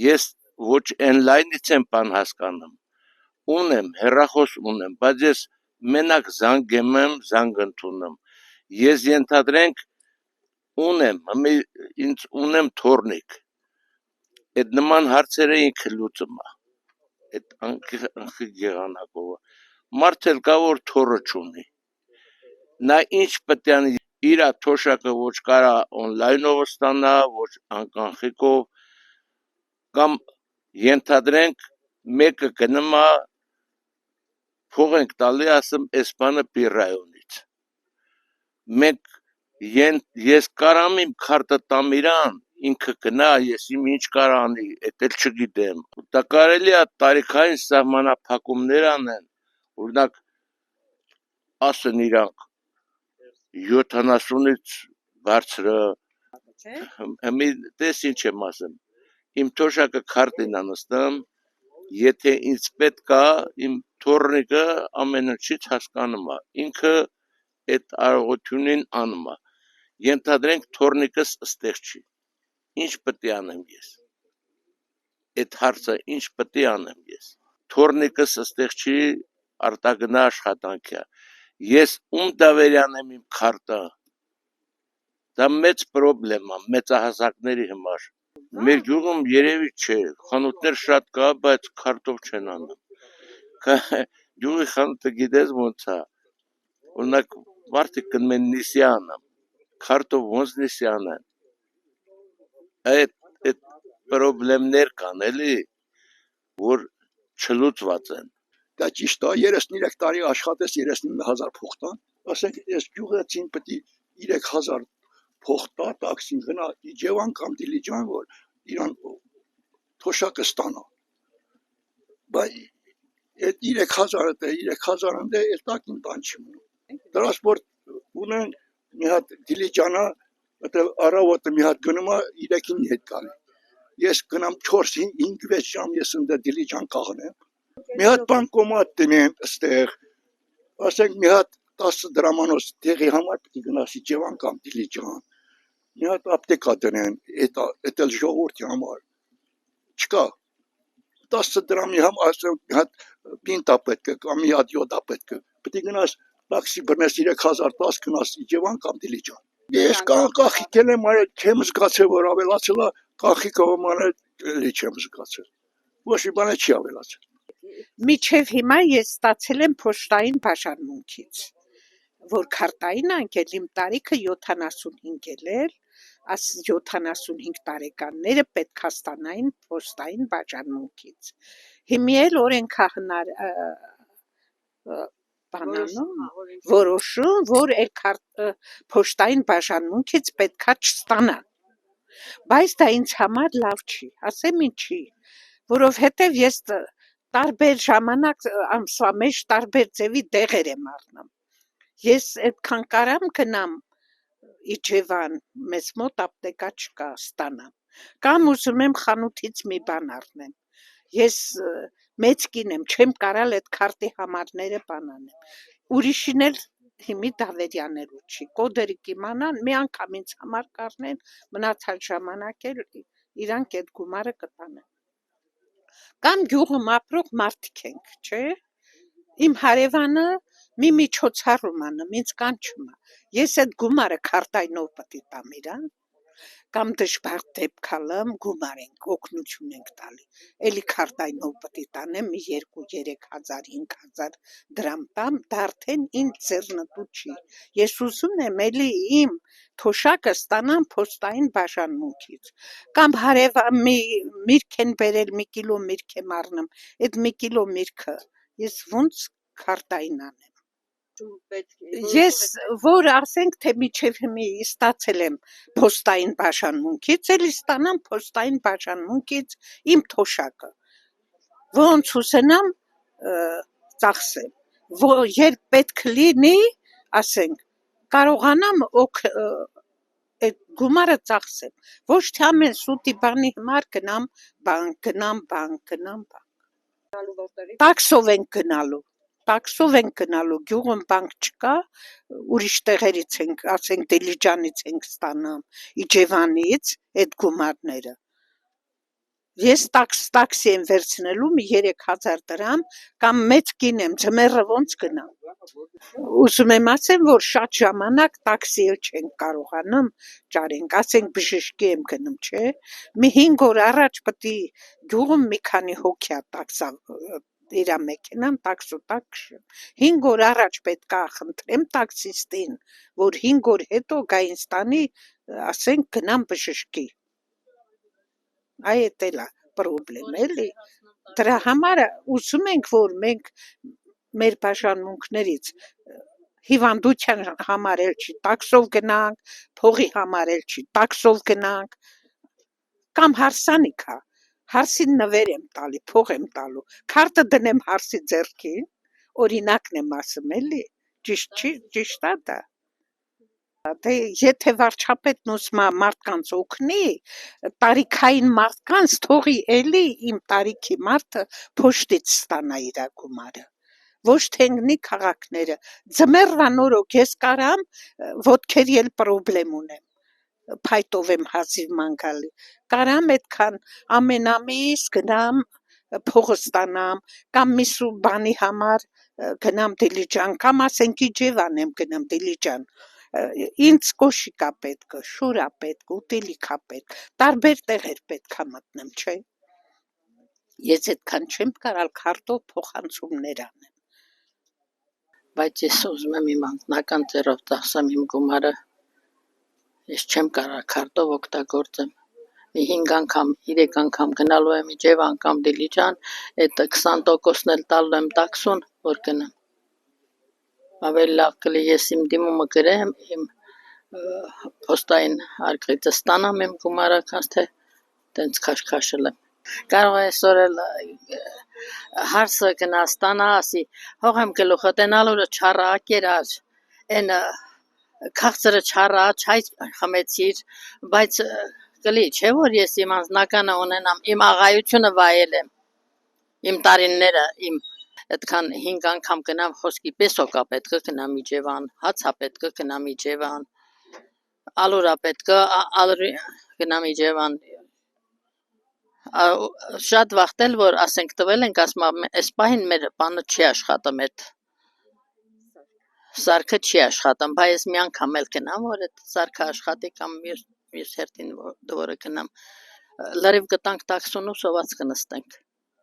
ես ոչ այն լայնից եմ բան հասկանում, ունեմ, հեռախոս ունեմ, բայց ես մենակ զանգեմ եմ, զանգ ընդունում, ես ենթադրենք ունեմ թորնիկ, այդ նման հարցերը ինքը լուծում է, այդ անխի եղանակովը, մարդ էլ կա, որ թորը չունի, նա ինչ պետք է անի, իրա թոշակը ոչ կարա օնլայնով ստանա, ոչ անկանխիկով, կամ ենթադրենք մեկը գնում է, փող ենք տալի, ասում, այս բանը բիրայոնից, ես կարամ իմ քարտը տամ իրան, ինքը գնա, ես իմ ինչ կարա անի, էդ էլ չգիտեմ, դա կարելի է տարիքային սահմանափակումներ անեն, օրինակ, ասեն իրանք, 70-ից բարձրը, տես ինչ եմ ասեմ, իմ թոշակը քարտին անստամ, եթե ինձ պետք է, իմ թորնիկը ամեն ինչից հասկանում է, ինքը այդ արողությունին անում է, ենթադրենք թորնիկս ստեղ չի, ինչ պետք է անեմ ես, այդ հարցը ինչ պետք է անեմ ես, թորնիկս ստեղ չի, արտագնա աշխատանք է, ես ում դավերյան եմ իմ քարտը, դա մեծ պրոբլեմ է, մեծահասակների համար, մեր գյուղում երևի չէ, խանութներ շատ կա, բայց քարտով չեն անում, գյուղի խանութը գիտես ոնց է, օրինակ մարդիկ գնում են նիսի անեմ, քարտով ոնց նիսի անեն, այդ պրոբլեմներ կան էլի, որ չլուծված են, դա ճիշտ է, 33 տարի աշխատես 39,000 փող տան, ասենք ես գյուղացին պետք է 3,000 փող տա, տաքսին գնա Իջևան կամ Դիլիջան, որ իրան թոշակը ստանա, բայց այդ 3,000-ը դե 3,000-ն դե էլ տակին տան չի մնում, տրանսպորտ ունեն մի հատ Դիլիջանա, առավոտը մի հատ գնում է 3-ին հետ գալի, ես գնամ 4-5-6 ժամ ես ընդ Դիլիջան կաղնեմ, մի հատ բանկոմատ տնեմ ստեղ, ասենք մի հատ 10 դրամանոց տեղի համար պետք է գնաս Իջևան կամ Դիլիջան, մի հատ ապտեկա տնեն, էդ էլ ժողովրդի համար, չկա, 10 դրամի համար, ասենք մի հատ պինտա պետք է, կամ մի հատ յոդա պետք է, պետք է գնաս տաքսի բռնես 3,010 գնաս Իջևան կամ Դիլիջան, ես կանխիկել եմ, չեմ զգացել, որ ավելացել է, կանխիկը էլի չեմ զգացել, ոչ մի բան չի ավելացել, Միջև հիմա ես ստացել եմ փոստային բաժանմունքից, որ քարտային անկել իմ տարիքը 75 էլ, աս 75 տարեկանները պետք է ստանային փոստային բաժանմունքից։ Հիմի էլ օրենքահնար որոշում, որ փոստային բաժանմունքից պետք է չստանան։ Բայց դա ինձ համար լավ չի, ասեմ ինչի, որովհետև ես տարբեր ժամանակ ամսվա մեջ տարբեր ձևի դեղեր եմ առնում։ Ես այդքան կարամ գնամ Իջևան, մեզ մոտ ապտեկա չկա, ստանամ։ Կամ ուզում եմ խանութից մի բան առնեմ։ Ես մեծ կին եմ, չեմ կարալ այդ քարտի համարները բան անեմ։ Ուրիշին էլ հիմի դավերյանելու չի։ Կոդերը կիմանան, մի անգամ ինձ համար կառնեն, մնացած ժամանակ էլ իրանք այդ գումարը կտանեն։ Կամ գյուղում ապրող մարդիկ ենք, չէ՞։ Իմ հարևանը մի միջոցառում անում, ինձ կանչում է։ Ես այդ գումարը քարտայնով պետք է տամ իրան, կամ դժվար դեպք ալամ, գումար ենք, օգնություն ենք տալի։ Էլի քարտայնով պետք է տանեմ մի 2-3,000, 5,000 դրամ տամ, դա արդեն ինձ ձեռնտու չի։ Ես ուզում եմ էլի իմ թոշակը ստանամ փոստային բաժանմունքից։ Կամ միրգ են բերել, մի կիլո միրգ եմ առնում, այդ մի կիլո միրգը ես ոնց քարտային անեմ։ Ես որ ասենք թե միջև հիմի ստացել եմ փոստային բաժանմունքից, էլի ստանամ փոստային բաժանմունքից իմ թոշակը։ Ոնց ուզենամ ծախսեմ, երբ պետք լինի, ասենք, կարողանամ այդ գումարը ծախսեմ, ոչ թե ամեն սուտի բանի համար գնամ բանկ։ Տաքսով ենք գնալու, գյուղում բանկ չկա, ուրիշ տեղերից ենք, ասենք Դիլիջանից ենք ստանում, Իջևանից այդ գումարները։ Ես տաքսի եմ վերցնելու մի 3000 դրամ կամ մեծ կին եմ ձմեռը ոնց գնամ։ Ուզում եմ ասեմ, որ շատ ժամանակ տաքսի չենք կարողանում ճարենք, ասենք բժշկի եմ գնում, չէ։ Մի 5 օր առաջ պետք է գյուղում մի քանի հոգի տաքսա իր մեքենան տաքսոտակ քշեմ։ 5 օր առաջ պետք է խնդրեմ տաքսիստին, որ 5 օր հետո գա ինձ տանի, ասենք գնամ բժշկի։ Այդ էլ է պրոբլեմ էլի։ Դրա համար ուզում ենք, որ մենք մեր բաժանմունքներից հիվանդության համար էլ չի տաքսով գնանք, փողի համար էլ չի տաքսով գնանք, կամ հարսանիք է, հարսին նվեր եմ տալի, փող եմ տալու, քարտը դնեմ հարսի ձեռքին, օրինակն եմ ասում էլի, ճիշտ չի, ճիշտ է դա։ Դե եթե վարչապետն ուզում է մարդկանց օգնի, տարիքային մարդկանց թողի էլի իմ տարիքի մարդը փոշտից ստանա իր գումարը։ Ոչ թե ընկնի քաղաքները։ Ձմեռվան օրոք ես կարամ ոտքերի էլ պրոբլեմ ունեմ։ Փայտով եմ հազիվ մանգալի։ Կարամ այդքան ամեն ամիս գնամ փողը ստանամ, կամ միսու բանի համար գնամ Դիլիջան, կամ ասենք Իջևան եմ գնում Դիլիջան։ Ինձ կոշիկա պետք է, շուրա պետք, ուտելիքա պետք, տարբեր տեղեր պետք է մտնեմ, չէ։ Ես այդքան չեմ կարալ քարտով փոխանցումներ անեմ։ Բայց ես ուզում եմ իմ անձնական ձեռով ծախսեմ իմ գումարը, ես չեմ կարող քարտով օգտագործեմ։ Մի 5 անգամ, 3 անգամ գնալու եմ Իջևան կամ Դիլիջան, այդ 20%-ն էլ տալու եմ տաքսուն, որ գնամ։ Ավելի լավ կլի ես իմ դիմումը գրեմ, իմ պոստային արկղիցը ստանամ իմ գումարը, քան թե տենց քաշքաշել եմ։ Կարող է այսօր էլ հարսը գնա ստանա, ասի, հող եմ գլուխը տենալուրը չառա կերար, են քաղցրը չառա, չայ խմեցիր, բայց կլի, չէ որ ես իմ անձնականը ունենամ, իմ աղայությունը վայել եմ, իմ տարիները, իմ այդքան 5 անգամ գնամ խոսքի պեսոկա պետք է գնամ Իջևան, հացա պետք է գնամ Իջևան, ալուրա պետք է գնամ Իջևան։ Շատ վախտել, որ ասենք տվել ենք, ասում այս պահին մեր բանը չի աշխատում, այդ սարքը չի աշխատում, բայց մի անգամ էլ գնամ, որ այդ սարքը աշխատի կամ մյուս հերթին որը գնամ, լրիվ գտանք տաքսուն ու սոված կնստենք։